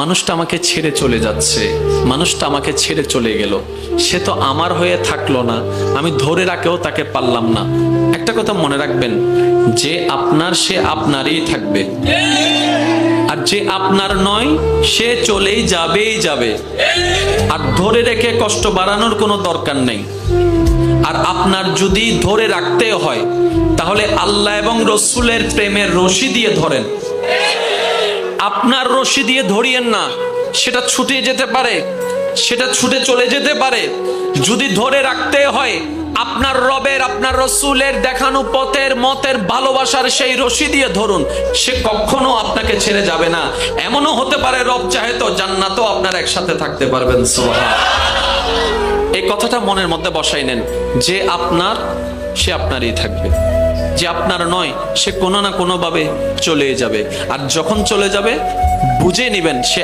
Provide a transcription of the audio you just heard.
মানুষটা আমাকে ছেড়ে চলে যাচ্ছে, মানুষটা আমাকে ছেড়ে চলে গেল, সে তো আমার হয়ে থাকলো না, আমি ধরে রাখেও তাকে পারলাম না। একটা কথা মনে রাখবেন, যে আপনার সে আপনারই থাকবে, আর যে আপনার নয় সে চলেই যাবেই যাবে। আর ধরে রেখে কষ্ট বাড়ানোর কোনো দরকার নেই। আর আপনার যদি ধরে রাখতে হয় তাহলে আল্লাহ এবং রসুলের প্রেমের রশি দিয়ে ধরেন। আপনার রশি দিয়ে ধরিয়েন না, সেটা ছুটে যেতে পারে, সেটা ছুটে চলে যেতে পারে। যদি ধরে রাখতে হয় আপনার রবের, আপনার রসুলের দেখানো পথের মতের ভালোবাসার সেই রশি দিয়ে ধরুন, সে কখনো আপনাকে ছেড়ে যাবে না। এমনও হতে পারে রব চাহে তো জান্নাতেও আপনারা একসাথে থাকতে পারবেন। সুবহানাল্লাহ। এই কথাটা মনের মধ্যে বসাই নেন, যে আপনার সে আপনারই থাকবে, যে আপনার নয় সে কোনো না কোনো ভাবে চলে যাবে। আর যখন চলে যাবে বুঝে নিবেন সে